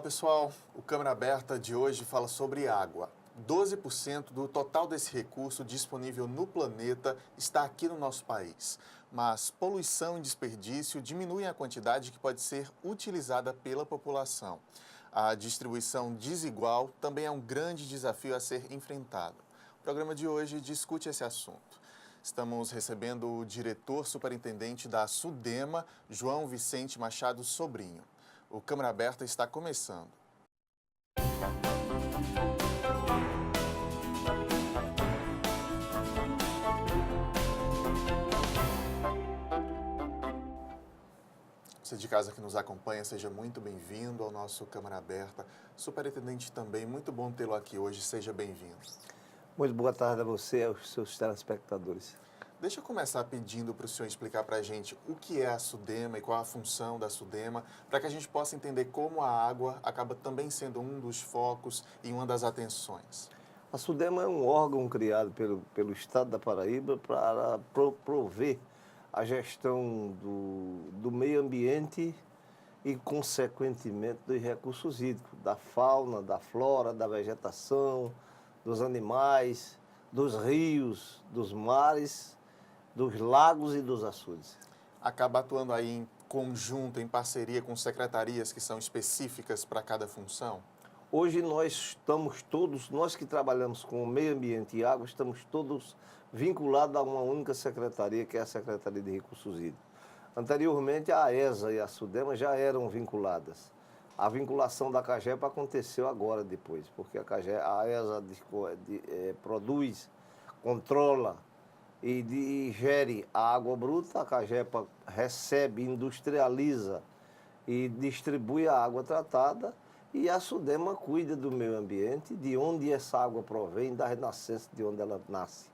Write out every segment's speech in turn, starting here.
pessoal, o Câmara Aberta de hoje fala sobre água. 12% do total desse recurso disponível no planeta está aqui no nosso país. Mas poluição e desperdício diminuem a quantidade que pode ser utilizada pela população. A distribuição desigual também é um grande desafio a ser enfrentado. O programa de hoje discute esse assunto. Estamos recebendo o diretor superintendente da SUDEMA, João Vicente Machado Sobrinho. O Câmara Aberta está começando. Você de casa que nos acompanha, seja muito bem-vindo ao nosso Câmara Aberta. Superintendente também, muito bom tê-lo aqui hoje, seja bem-vindo. Muito boa tarde a você e aos seus telespectadores. Deixa eu começar pedindo para o senhor explicar para a gente o que é a SUDEMA e qual a função da SUDEMA, para que a gente possa entender como a água acaba também sendo um dos focos e uma das atenções. A SUDEMA é um órgão criado pelo Estado da Paraíba para prover a gestão do meio ambiente e, consequentemente, dos recursos hídricos, da fauna, da flora, da vegetação, dos animais, dos rios, dos mares, dos lagos e dos açudes. Acaba atuando aí em conjunto, em parceria com secretarias que são específicas para cada função? Hoje nós estamos todos, nós que trabalhamos com o meio ambiente e água, estamos todos vinculados a uma única secretaria, que é a Secretaria de Recursos Hídricos. Anteriormente, a AESA e a SUDEMA já eram vinculadas. A vinculação da CAGEPA aconteceu agora depois, porque a AESA produz, controla e gere a água bruta, a CAGEPA recebe, industrializa e distribui a água tratada, e a SUDEMA cuida do meio ambiente, de onde essa água provém, da renascença de onde ela nasce.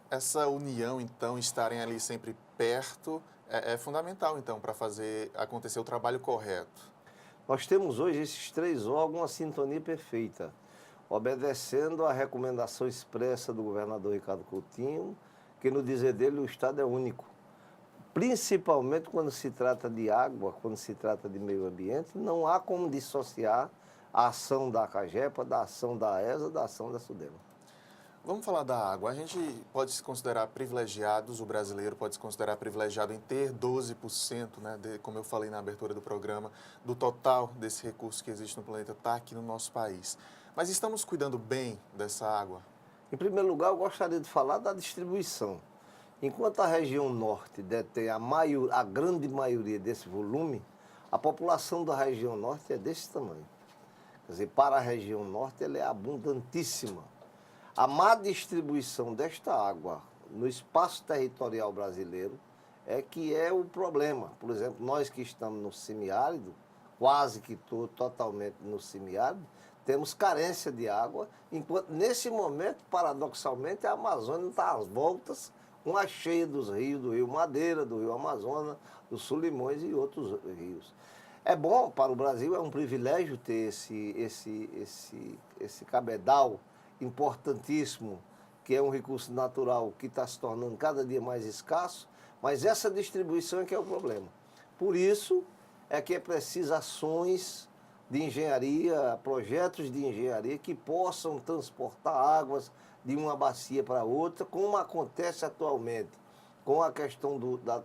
Essa união, então, estarem ali sempre perto, é fundamental, então, para fazer acontecer o trabalho correto. Nós temos hoje esses três órgãos, uma sintonia perfeita, obedecendo à recomendação expressa do governador Ricardo Coutinho, que no dizer dele o Estado é único. Principalmente quando se trata de água, quando se trata de meio ambiente, não há como dissociar a ação da CAGEPA, da ação da AESA, da ação da SUDEMA. Vamos falar da água. A gente pode se considerar privilegiados, o brasileiro pode se considerar privilegiado em ter 12%, né, como eu falei na abertura do programa, do total desse recurso que existe no planeta está aqui no nosso país. Mas estamos cuidando bem dessa água? Em primeiro lugar, eu gostaria de falar da distribuição. Enquanto a região norte detém a grande maioria desse volume, a população da região norte é desse tamanho. Quer dizer, para a região norte, ela é abundantíssima. A má distribuição desta água no espaço territorial brasileiro é que é o problema. Por exemplo, nós que estamos no semiárido, quase que totalmente no semiárido, temos carência de água, enquanto nesse momento, paradoxalmente, a Amazônia está às voltas com a cheia dos rios, do Rio Madeira, do Rio Amazonas, do Solimões e outros rios. É bom para o Brasil, é um privilégio ter esse cabedal importantíssimo, que é um recurso natural que está se tornando cada dia mais escasso, mas essa distribuição é que é o problema. Por isso é que é preciso ações de engenharia, projetos de engenharia que possam transportar águas de uma bacia para outra, como acontece atualmente com a questão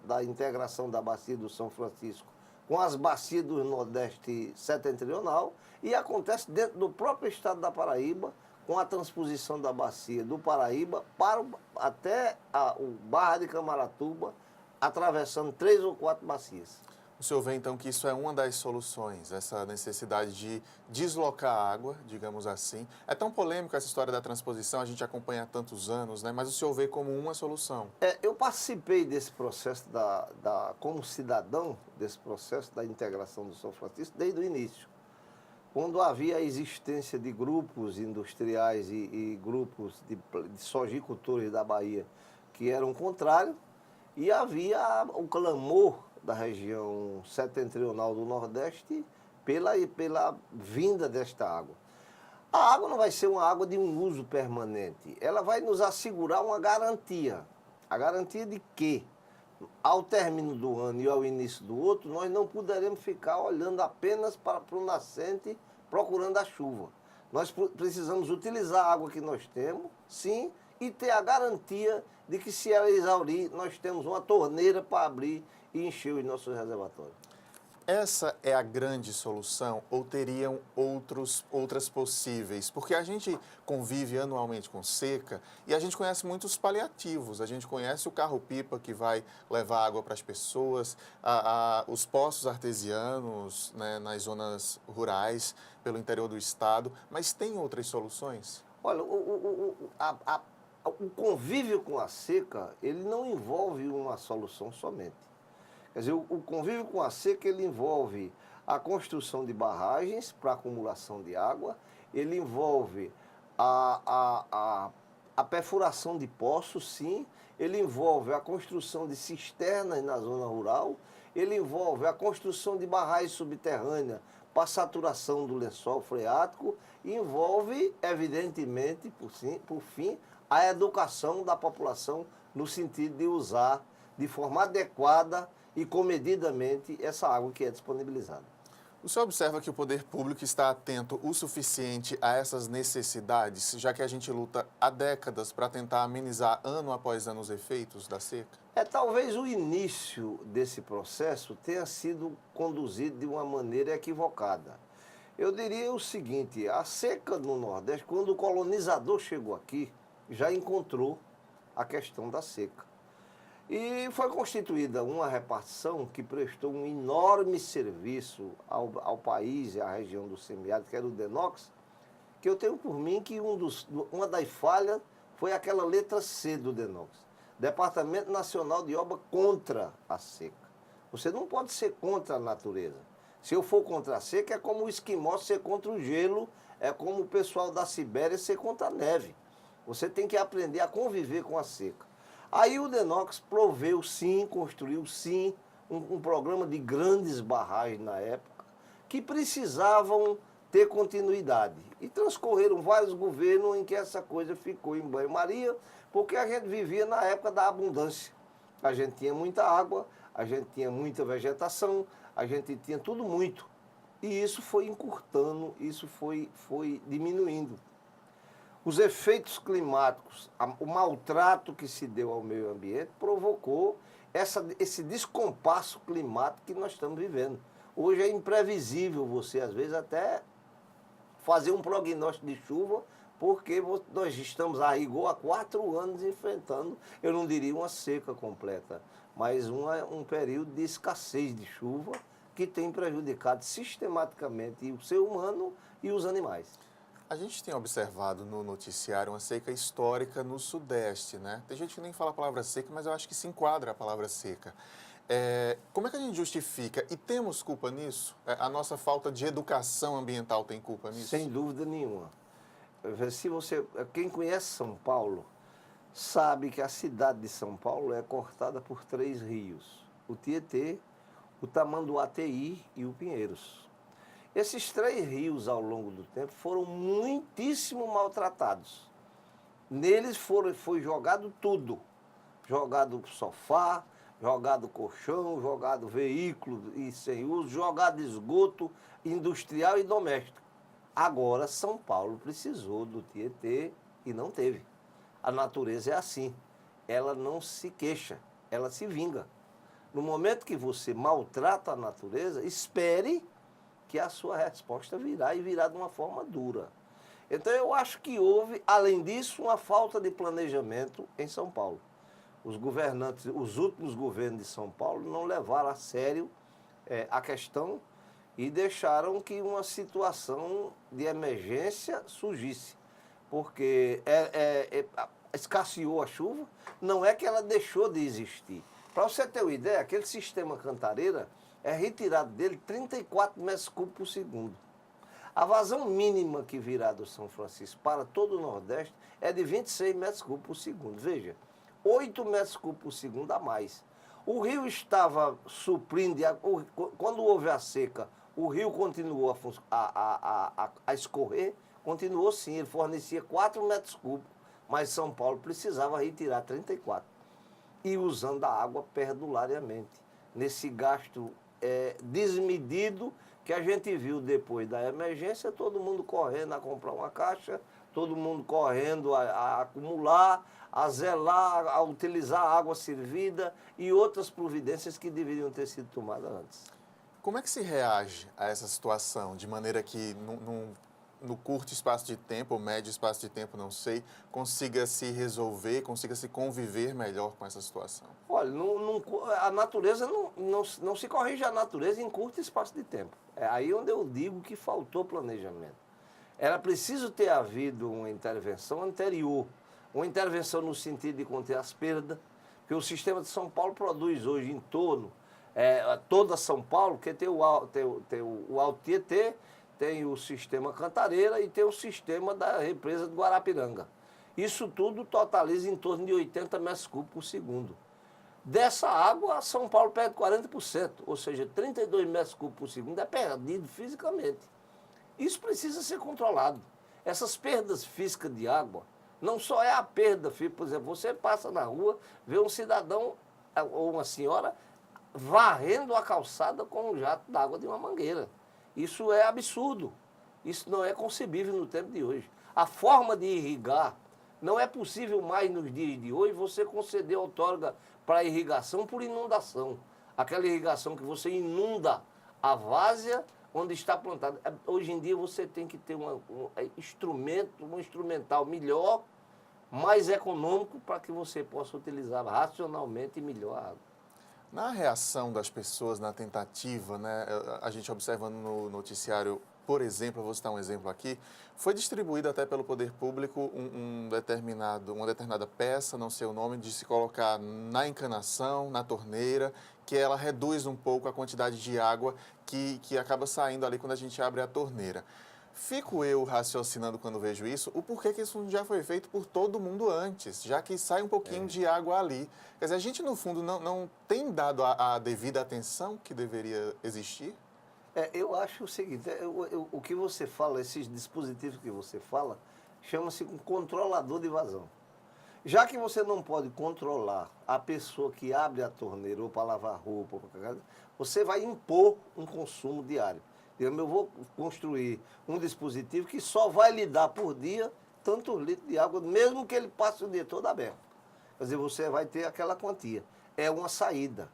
da integração da bacia do São Francisco com as bacias do Nordeste Setentrional, e acontece dentro do próprio estado da Paraíba, com a transposição da bacia do Paraíba até o Barra de Camaratuba, atravessando 3 ou 4 bacias. O senhor vê, então, que isso é uma das soluções, essa necessidade de deslocar a água, digamos assim. É tão polêmico essa história da transposição, a gente acompanha há tantos anos, né? Mas o senhor vê como uma solução. Eu participei desse processo, como cidadão, desse processo da integração do São Francisco desde o início. Quando havia a existência de grupos industriais e grupos de sojicultores da Bahia que eram contrários, e havia o clamor da região setentrional do Nordeste pela vinda desta água. A água não vai ser uma água de um uso permanente, ela vai nos assegurar uma garantia. A garantia de que, ao término do ano e ao início do outro, nós não poderemos ficar olhando apenas para o nascente, procurando a chuva. Nós precisamos utilizar a água que nós temos, sim, e ter a garantia de que se ela exaurir, nós temos uma torneira para abrir e encher os nossos reservatórios. Essa é a grande solução ou teriam outras possíveis? Porque a gente convive anualmente com seca e a gente conhece muitos paliativos. A gente conhece o carro-pipa que vai levar água para as pessoas, os poços artesianos, né, nas zonas rurais, pelo interior do estado. Mas tem outras soluções? Olha, o convívio com a seca, ele não envolve uma solução somente. Quer dizer, o convívio com a seca, ele envolve a construção de barragens para acumulação de água, ele envolve a perfuração de poços, sim, ele envolve a construção de cisternas na zona rural, ele envolve a construção de barragens subterrâneas para saturação do lençol freático e envolve, evidentemente, por fim, a educação da população no sentido de usar de forma adequada e comedidamente essa água que é disponibilizada. O senhor observa que o poder público está atento o suficiente a essas necessidades, já que a gente luta há décadas para tentar amenizar ano após ano os efeitos da seca? Talvez o início desse processo tenha sido conduzido de uma maneira equivocada. Eu diria o seguinte, a seca no Nordeste, quando o colonizador chegou aqui, já encontrou a questão da seca. E foi constituída uma repartição que prestou um enorme serviço ao país e à região do semiárido, que era o DENOX, que eu tenho por mim que uma das falhas foi aquela letra C do DENOX, Departamento Nacional de Obra contra a Seca. Você não pode ser contra a natureza. Se eu for contra a seca, é como o esquimó ser contra o gelo, é como o pessoal da Sibéria ser contra a neve. Você tem que aprender a conviver com a seca. Aí o DENOX proveu sim, construiu sim um programa de grandes barragens na época, que precisavam ter continuidade. E transcorreram vários governos em que essa coisa ficou em banho-maria, porque a gente vivia na época da abundância. A gente tinha muita água, a gente tinha muita vegetação, a gente tinha tudo muito. E isso foi encurtando, isso foi diminuindo. Os efeitos climáticos, o maltrato que se deu ao meio ambiente provocou esse descompasso climático que nós estamos vivendo. Hoje é imprevisível você, às vezes, até fazer um prognóstico de chuva, porque nós estamos a rigor há 4 anos enfrentando, eu não diria uma seca completa, mas um período de escassez de chuva que tem prejudicado sistematicamente o ser humano e os animais. A gente tem observado no noticiário uma seca histórica no Sudeste, né? Tem gente que nem fala a palavra seca, mas eu acho que se enquadra a palavra seca. Como é que a gente justifica? E temos culpa nisso? A nossa falta de educação ambiental tem culpa nisso? Sem dúvida nenhuma. Quem conhece São Paulo sabe que a cidade de São Paulo é cortada por 3 rios. O Tietê, o Tamanduateí e o Pinheiros. Esses 3 rios, ao longo do tempo, foram muitíssimo maltratados. Neles foi jogado tudo. Jogado sofá, jogado colchão, jogado veículo e sem uso, jogado esgoto industrial e doméstico. Agora, São Paulo precisou do Tietê e não teve. A natureza é assim. Ela não se queixa, ela se vinga. No momento que você maltrata a natureza, espere que a sua resposta virá e virá de uma forma dura. Então eu acho que houve, além disso, uma falta de planejamento em São Paulo. Os governantes, os últimos governos de São Paulo não levaram a sério a questão e deixaram que uma situação de emergência surgisse. Porque escasseou a chuva, não é que ela deixou de existir. Para você ter uma ideia, aquele sistema Cantareira é retirado dele 34 metros cúbicos por segundo. A vazão mínima que virá do São Francisco para todo o Nordeste é de 26 metros cúbicos por segundo. Veja, 8 metros cúbicos por segundo a mais. O rio estava suprindo, quando houve a seca, o rio continuou a escorrer, continuou sim, ele fornecia 4 metros cúbicos, mas São Paulo precisava retirar 34. E usando a água perdulariamente, nesse gasto desmedido que a gente viu depois da emergência, todo mundo correndo a comprar uma caixa, todo mundo correndo a acumular, a zelar, a utilizar a água servida e outras providências que deveriam ter sido tomadas antes. Como é que se reage a essa situação, de maneira que no curto espaço de tempo, ou médio espaço de tempo, não sei, consiga se resolver, consiga se conviver melhor com essa situação? Olha, a natureza não se corrige a natureza em curto espaço de tempo. É aí onde eu digo que faltou planejamento. Era preciso ter havido uma intervenção anterior, uma intervenção no sentido de conter as perdas, porque o sistema de São Paulo produz hoje em torno, toda São Paulo, que tem o Alto Tietê, tem o sistema Cantareira e tem o sistema da represa do Guarapiranga. Isso tudo totaliza em torno de 80 metros cúbicos por segundo. Dessa água, São Paulo perde 40%, ou seja, 32 metros cúbicos por segundo é perdido fisicamente. Isso precisa ser controlado. Essas perdas físicas de água, não só é a perda física, por exemplo, você passa na rua, vê um cidadão ou uma senhora varrendo a calçada com um jato d'água de uma mangueira. Isso é absurdo. Isso não é concebível no tempo de hoje. A forma de irrigar, não é possível mais nos dias de hoje você conceder outorga para irrigação por inundação. Aquela irrigação que você inunda a várzea onde está plantada. Hoje em dia você tem que ter um instrumental melhor, mais econômico, para que você possa utilizar racionalmente e melhor a água. Na reação das pessoas, na tentativa, né, a gente observando no noticiário, por exemplo, eu vou citar um exemplo aqui, foi distribuído até pelo poder público uma determinada peça, não sei o nome, de se colocar na encanação, na torneira, que ela reduz um pouco a quantidade de água que acaba saindo ali quando a gente abre a torneira. Fico eu raciocinando quando vejo isso, o porquê que isso já foi feito por todo mundo antes, já que sai um pouquinho de água ali. Quer dizer, a gente, no fundo, não tem dado a devida atenção que deveria existir? Eu acho o seguinte, o que você fala, esses dispositivos que você fala, chama-se um controlador de vazão. Já que você não pode controlar a pessoa que abre a torneira ou para lavar roupa, você vai impor um consumo diário. Eu vou construir um dispositivo que só vai lhe dar por dia tantos litros de água, mesmo que ele passe o dia todo aberto. Quer dizer, você vai ter aquela quantia. É uma saída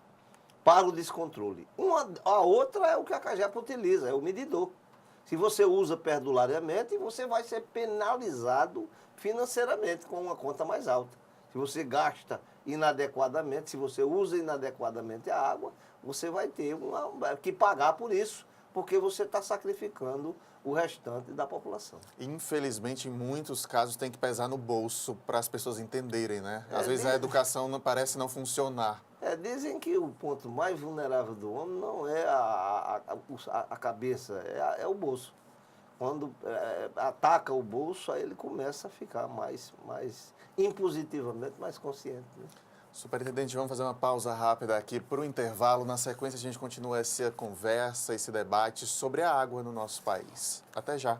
para o descontrole. A outra é o que a CAGEP utiliza, é o medidor. Se você usa perdulariamente, você vai ser penalizado financeiramente com uma conta mais alta. Se você gasta inadequadamente, se você usa inadequadamente a água, você vai ter que pagar por isso, porque você está sacrificando o restante da população. Infelizmente, em muitos casos, tem que pesar no bolso para as pessoas entenderem, né? Às vezes a educação parece não funcionar. Dizem que o ponto mais vulnerável do homem não é a cabeça, é o bolso. Quando ataca o bolso, aí ele começa a ficar mais impositivamente mais consciente, né? Superintendente, vamos fazer uma pausa rápida aqui para o intervalo. Na sequência, a gente continua essa conversa, esse debate sobre a água no nosso país. Até já.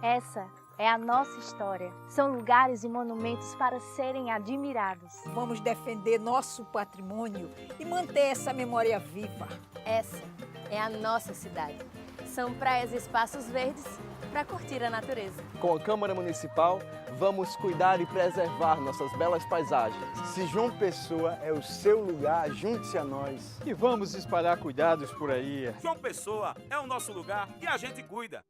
Essa é a nossa história. São lugares e monumentos para serem admirados. Vamos defender nosso patrimônio e manter essa memória viva. Essa é a nossa cidade. São praias e espaços verdes para curtir a natureza. Com a Câmara Municipal, vamos cuidar e preservar nossas belas paisagens. Se João Pessoa é o seu lugar, junte-se a nós. E vamos espalhar cuidados por aí. João Pessoa é o nosso lugar e a gente cuida.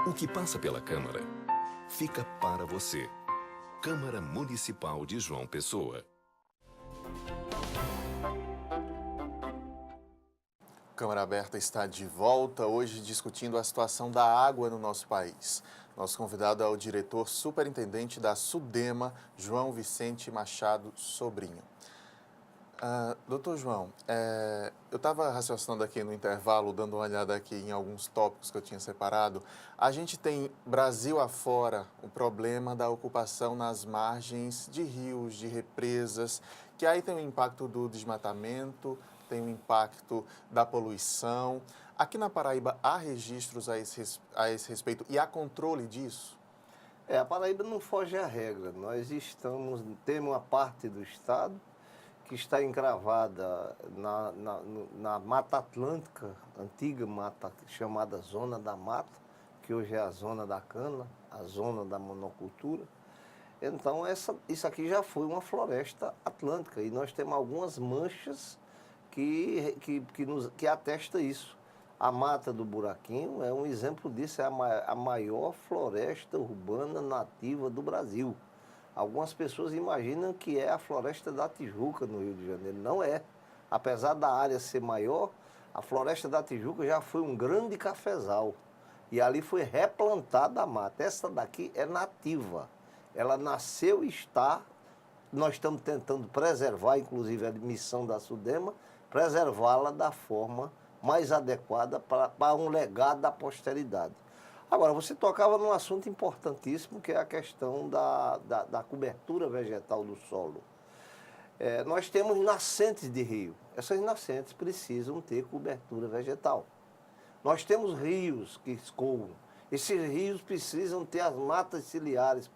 O que passa pela Câmara fica para você. Câmara Municipal de João Pessoa. Câmara Aberta está de volta, hoje discutindo a situação da água no nosso país. Nosso convidado é o diretor superintendente da SUDEMA, João Vicente Machado Sobrinho. Doutor João, eu estava raciocinando aqui no intervalo, dando uma olhada aqui em alguns tópicos que eu tinha separado. A gente tem, Brasil afora, o problema da ocupação nas margens de rios, de represas, que aí tem o impacto do desmatamento, tem o impacto da poluição. Aqui na Paraíba há registros a esse respeito e há controle disso? A Paraíba não foge à regra. Nós temos uma parte do estado que está encravada na Mata Atlântica, antiga mata chamada Zona da Mata, que hoje é a Zona da Cana, a Zona da Monocultura. Então, isso aqui já foi uma floresta atlântica e nós temos algumas manchas que atestam isso. A Mata do Buraquinho é um exemplo disso, é a maior floresta urbana nativa do Brasil. Algumas pessoas imaginam que é a Floresta da Tijuca, no Rio de Janeiro. Não é. Apesar da área ser maior, a Floresta da Tijuca já foi um grande cafezal. E ali foi replantada a mata. Essa daqui é nativa. Ela nasceu e está. Nós estamos tentando preservar, inclusive a missão da SUDEMA, preservá-la da forma mais adequada para um legado da posteridade. Agora, você tocava num assunto importantíssimo, que é a questão da cobertura vegetal do solo. Nós temos nascentes de rio. Essas nascentes precisam ter cobertura vegetal. Nós temos rios que escoam. Esses rios precisam ter as matas ciliares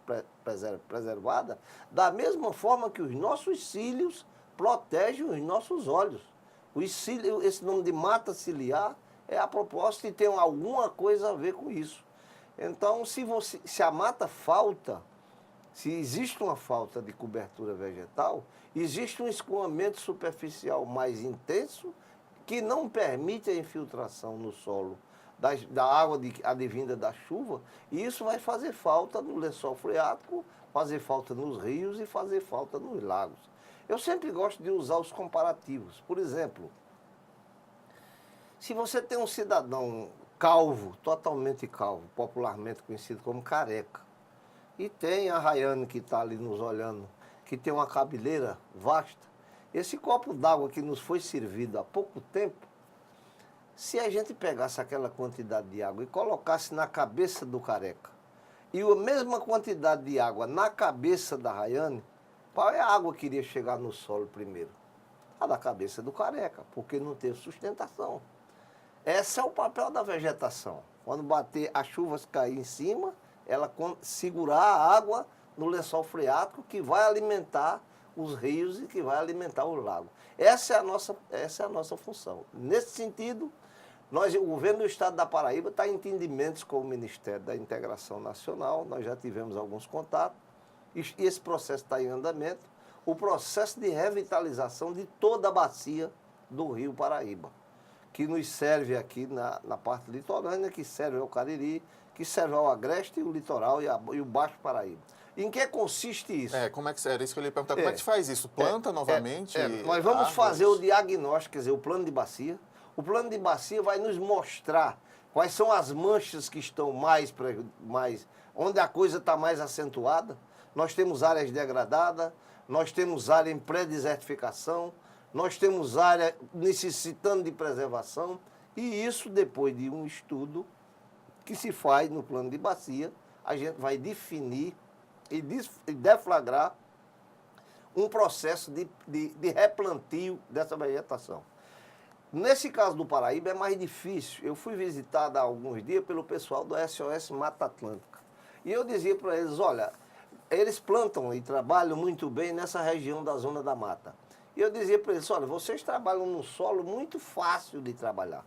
preservadas, da mesma forma que os nossos cílios protegem os nossos olhos. Esse nome de mata ciliar é a propósito e tem alguma coisa a ver com isso. Então, se a mata falta, se existe uma falta de cobertura vegetal, existe um escoamento superficial mais intenso que não permite a infiltração no solo da água advinda da chuva, e isso vai fazer falta no lençol freático, fazer falta nos rios e fazer falta nos lagos. Eu sempre gosto de usar os comparativos. Por exemplo, se você tem um cidadão calvo, totalmente calvo, popularmente conhecido como careca, e tem a Rayane que está ali nos olhando, que tem uma cabeleira vasta, esse copo d'água que nos foi servido há pouco tempo, se a gente pegasse aquela quantidade de água e colocasse na cabeça do careca, e a mesma quantidade de água na cabeça da Rayane, qual é a água que iria chegar no solo primeiro? A da cabeça do careca, porque não teve sustentação. Esse é o papel da vegetação. Quando bater, as chuvas cair em cima, ela segurar a água no lençol freático que vai alimentar os rios e que vai alimentar o lago. Essa é a nossa função. Nesse sentido, o governo do estado da Paraíba está em entendimentos com o Ministério da Integração Nacional, nós já tivemos alguns contatos, e esse processo está em andamento, o processo de revitalização de toda a bacia do Rio Paraíba, que nos serve aqui na parte litorânea, que serve ao Cariri, que serve ao Agreste, o litoral e o Baixo Paraíba. Em que consiste isso? Era isso que eu ia perguntar. Como é que se faz isso? Planta novamente? Nós vamos fazer o diagnóstico, quer dizer, o plano de bacia. O plano de bacia vai nos mostrar quais são as manchas que estão onde a coisa está mais acentuada. Nós temos áreas degradadas, nós temos área em pré-desertificação, nós temos área necessitando de preservação, e isso, depois de um estudo que se faz no plano de bacia, a gente vai definir e deflagrar um processo de replantio dessa vegetação. Nesse caso do Paraíba é mais difícil. Eu fui visitado há alguns dias pelo pessoal do SOS Mata Atlântica. E eu dizia para eles, olha, eles plantam e trabalham muito bem nessa região da Zona da Mata. E eu dizia para eles, olha, vocês trabalham num solo muito fácil de trabalhar.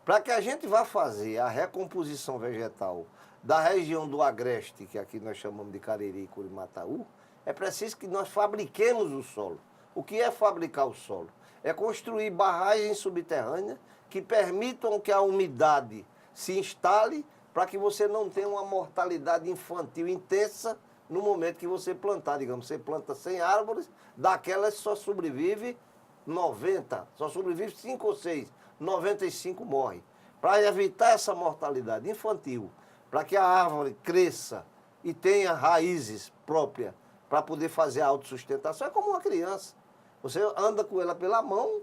Para que a gente vá fazer a recomposição vegetal da região do Agreste, que aqui nós chamamos de Cariri e Curimataú, é preciso que nós fabriquemos o solo. O que é fabricar o solo? É construir barragens subterrâneas que permitam que a umidade se instale para que você não tenha uma mortalidade infantil intensa no momento que você plantar. Digamos, você planta 100 árvores, daquelas só sobrevive 90, só sobrevive 5 ou 6. 95 morre. Para evitar essa mortalidade infantil, para que a árvore cresça e tenha raízes próprias para poder fazer a autossustentação, é como uma criança. Você anda com ela pela mão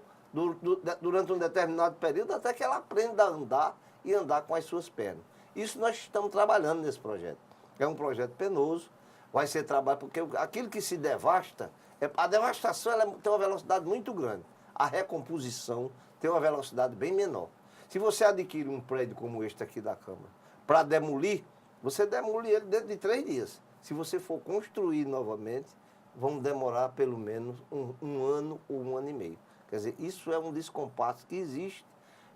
durante um determinado período até que ela aprenda a andar e andar com as suas pernas. Isso nós estamos trabalhando nesse projeto. É um projeto penoso, vai ser trabalho, porque aquilo que se devasta, a devastação ela tem uma velocidade muito grande. A recomposição tem uma velocidade bem menor. Se você adquire um prédio como este aqui da Câmara, para demolir, você demole ele dentro de 3 dias. Se você for construir novamente, vão demorar pelo menos um ano ou 1 ano e meio. Quer dizer, isso é um descompasso que existe,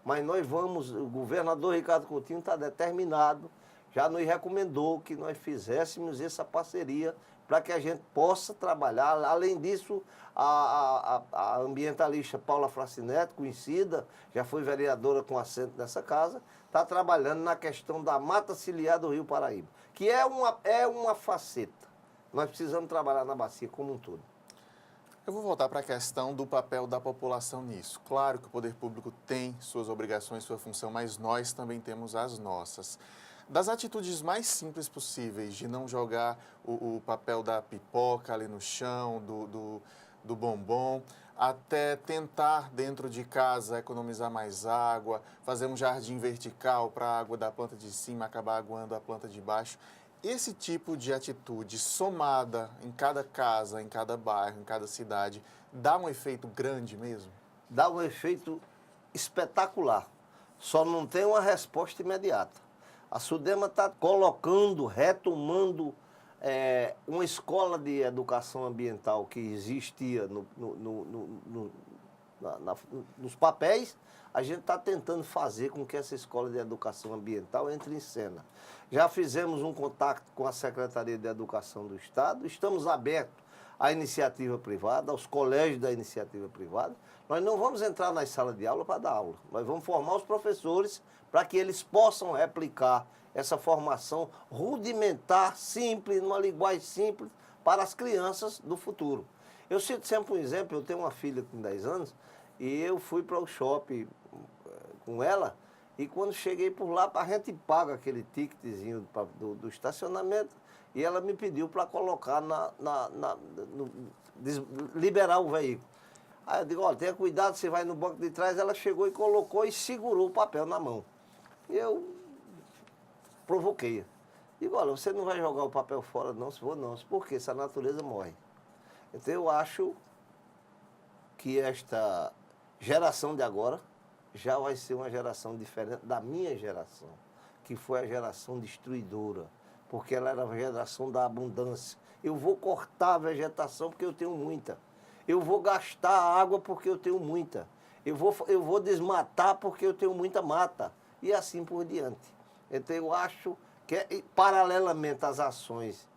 mas nós vamos, o governador Ricardo Coutinho está determinado, já nos recomendou que nós fizéssemos essa parceria para que a gente possa trabalhar. Além disso, a ambientalista Paula Fracineto, conhecida, já foi vereadora com assento nessa casa, está trabalhando na questão da mata ciliar do Rio Paraíba, que é uma faceta. Nós precisamos trabalhar na bacia como um todo. Eu vou voltar para a questão do papel da população nisso. Claro que o poder público tem suas obrigações, sua função, mas nós também temos as nossas. Das atitudes mais simples possíveis, de não jogar o papel da pipoca ali no chão, do bombom, até tentar dentro de casa economizar mais água, fazer um jardim vertical para a água da planta de cima acabar aguando a planta de baixo. Esse tipo de atitude somada em cada casa, em cada bairro, em cada cidade, dá um efeito grande mesmo? Dá um efeito espetacular, só não tem uma resposta imediata. A SUDEMA está colocando, retomando uma escola de educação ambiental que existia nos papéis. A gente está tentando fazer com que essa escola de educação ambiental entre em cena. Já fizemos um contato com a Secretaria de Educação do Estado, estamos abertos à iniciativa privada, aos colégios da iniciativa privada. Nós não vamos entrar nas salas de aula para dar aula, nós vamos formar os professores para que eles possam replicar essa formação rudimentar, simples, numa linguagem simples, para as crianças do futuro. Eu cito sempre um exemplo, eu tenho uma filha com 10 anos, e eu fui para o shopping com ela, e quando cheguei por lá, a gente paga aquele ticketzinho do estacionamento, e ela me pediu para colocar liberar o veículo. Aí eu digo, olha, tenha cuidado, você vai no banco de trás. Ela chegou e colocou e segurou o papel na mão. E eu provoquei. Digo, olha, você não vai jogar o papel fora não, se for não. Por quê? Se a natureza morre. Então eu acho que esta geração de agora já vai ser uma geração diferente da minha geração, que foi a geração destruidora, porque ela era a geração da abundância. Eu vou cortar a vegetação porque eu tenho muita. Eu vou gastar água porque eu tenho muita. Eu vou desmatar porque eu tenho muita mata. E assim por diante. Então eu acho que, paralelamente às ações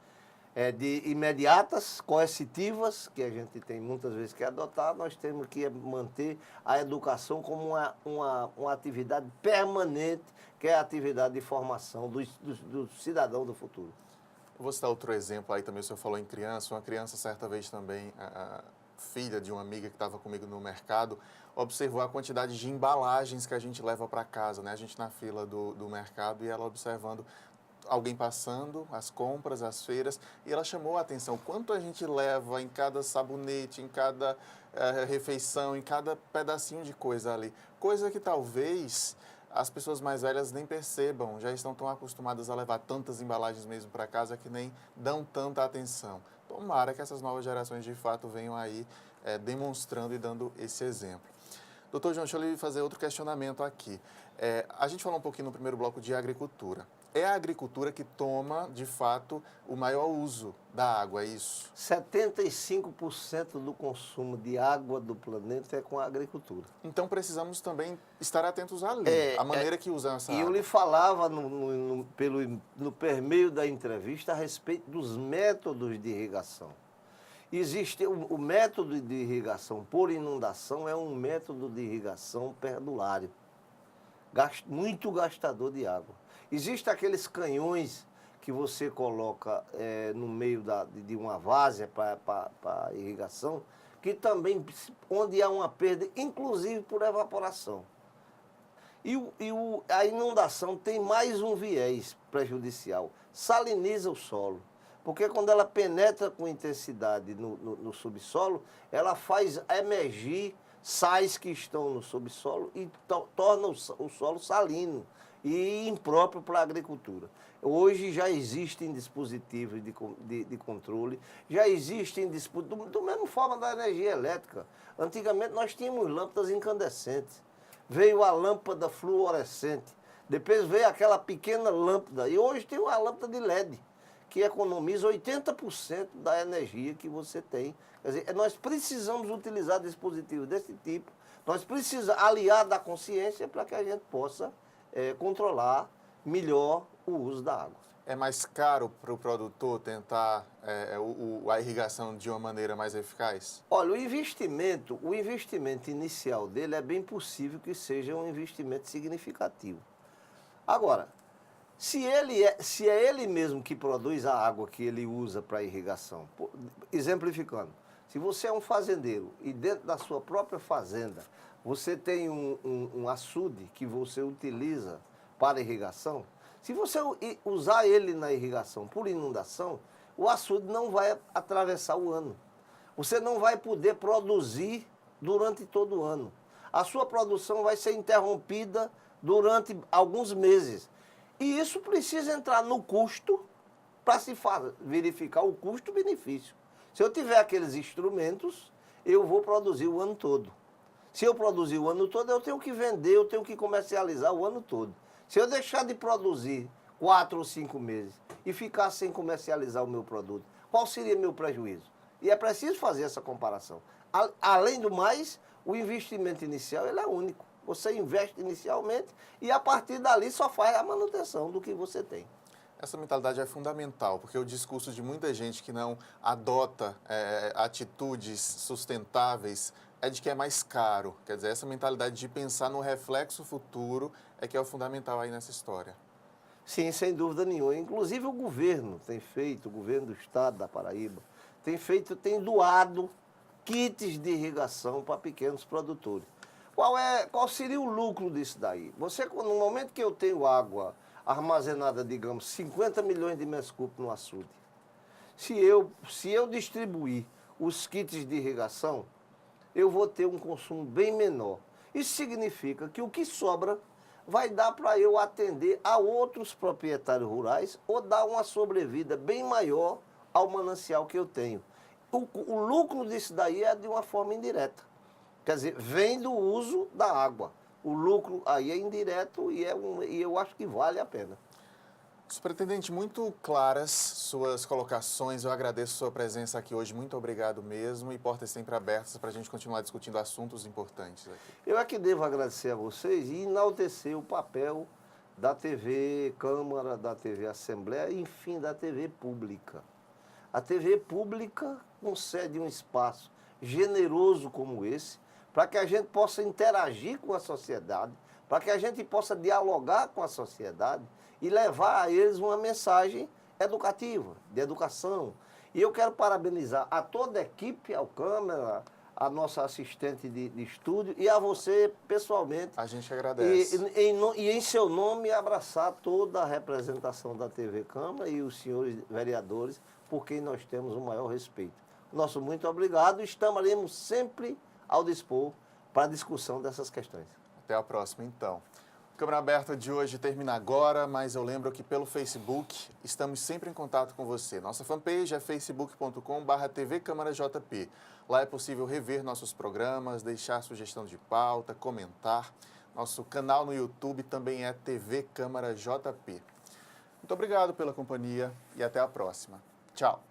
imediatas, coercitivas, que a gente tem muitas vezes que adotar, nós temos que manter a educação como uma atividade permanente, que é a atividade de formação do cidadão do futuro. Eu vou citar outro exemplo aí também, o senhor falou em criança. Uma criança, certa vez também, a filha de uma amiga que estava comigo no mercado, observou a quantidade de embalagens que a gente leva para casa, né? A gente na fila do mercado e ela observando alguém passando, as compras, as feiras, e ela chamou a atenção quanto a gente leva em cada sabonete, em cada refeição, em cada pedacinho de coisa ali. Coisa que talvez as pessoas mais velhas nem percebam, já estão tão acostumadas a levar tantas embalagens mesmo para casa que nem dão tanta atenção. tomara que essas novas gerações de fato venham aí demonstrando e dando esse exemplo. Doutor João, deixa eu lhe fazer outro questionamento aqui. A gente falou um pouquinho no primeiro bloco de agricultura. É a agricultura que toma, de fato, o maior uso da água, é isso? 75% do consumo de água do planeta é com a agricultura. Então precisamos também estar atentos à lei, a maneira que usam essa água. E eu lhe falava no permeio da entrevista a respeito dos métodos de irrigação. Existe o método de irrigação por inundação, é um método de irrigação perdulário, muito gastador de água. Existem aqueles canhões que você coloca no meio de uma várzea para irrigação, que também, onde há uma perda, inclusive por evaporação. A inundação tem mais um viés prejudicial, saliniza o solo. Porque quando ela penetra com intensidade no subsolo, ela faz emergir sais que estão no subsolo e torna o solo salino e impróprio para a agricultura. Hoje já existem dispositivos de controle, já existem dispositivos, da mesma forma da energia elétrica. Antigamente nós tínhamos lâmpadas incandescentes, veio a lâmpada fluorescente, depois veio aquela pequena lâmpada e hoje tem uma lâmpada de LED, que economiza 80% da energia que você tem. Quer dizer, nós precisamos utilizar dispositivos desse tipo, nós precisamos aliar da consciência para que a gente possa controlar melhor o uso da água. É mais caro para o produtor tentar a irrigação de uma maneira mais eficaz? Olha, o investimento inicial dele é bem possível que seja um investimento significativo. Agora, se é ele mesmo que produz a água que ele usa para irrigação, exemplificando, se você é um fazendeiro e dentro da sua própria fazenda você tem um açude que você utiliza para irrigação, se você usar ele na irrigação por inundação, o açude não vai atravessar o ano. Você não vai poder produzir durante todo o ano. A sua produção vai ser interrompida durante alguns meses. E isso precisa entrar no custo para se verificar o custo-benefício. Se eu tiver aqueles instrumentos, eu vou produzir o ano todo. Se eu produzir o ano todo, eu tenho que vender, eu tenho que comercializar o ano todo. Se eu deixar de produzir 4 ou 5 meses e ficar sem comercializar o meu produto, qual seria meu prejuízo? E é preciso fazer essa comparação. Além do mais, o investimento inicial ele é único. Você investe inicialmente e a partir dali só faz a manutenção do que você tem. Essa mentalidade é fundamental, porque o discurso de muita gente que não adota atitudes sustentáveis é de que é mais caro. Quer dizer, essa mentalidade de pensar no reflexo futuro é que é o fundamental aí nessa história. Sim, sem dúvida nenhuma. Inclusive o governo tem feito, o governo do estado da Paraíba, tem doado kits de irrigação para pequenos produtores. Qual seria o lucro disso daí? No momento que eu tenho água armazenada, digamos, 50 milhões de metros cúbicos no açude, se eu distribuir os kits de irrigação, eu vou ter um consumo bem menor. Isso significa que o que sobra vai dar para eu atender a outros proprietários rurais ou dar uma sobrevida bem maior ao manancial que eu tenho. O lucro disso daí é de uma forma indireta. Quer dizer, vem do uso da água. O lucro aí é indireto e eu acho que vale a pena. Superintendente, muito claras suas colocações. Eu agradeço sua presença aqui hoje. Muito obrigado mesmo e portas sempre abertas para a gente continuar discutindo assuntos importantes aqui. Eu é que devo agradecer a vocês e enaltecer o papel da TV Câmara, da TV Assembleia, enfim, da TV Pública. A TV Pública concede um espaço generoso como esse para que a gente possa interagir com a sociedade, para que a gente possa dialogar com a sociedade e levar a eles uma mensagem educativa, de educação. E eu quero parabenizar a toda a equipe, ao Câmara, a nossa assistente de estúdio e a você pessoalmente. A gente agradece. E em seu nome abraçar toda a representação da TV Câmara e os senhores vereadores, por quem nós temos o maior respeito. Nosso muito obrigado, estaremos sempre ao dispor para a discussão dessas questões. Até a próxima, então. Câmara Aberta de hoje termina agora, mas eu lembro que pelo Facebook estamos sempre em contato com você. Nossa fanpage é facebook.com/TV Câmara JP. Lá é possível rever nossos programas, deixar sugestão de pauta, comentar. Nosso canal no YouTube também é TV Câmara JP. Muito obrigado pela companhia e até a próxima. Tchau.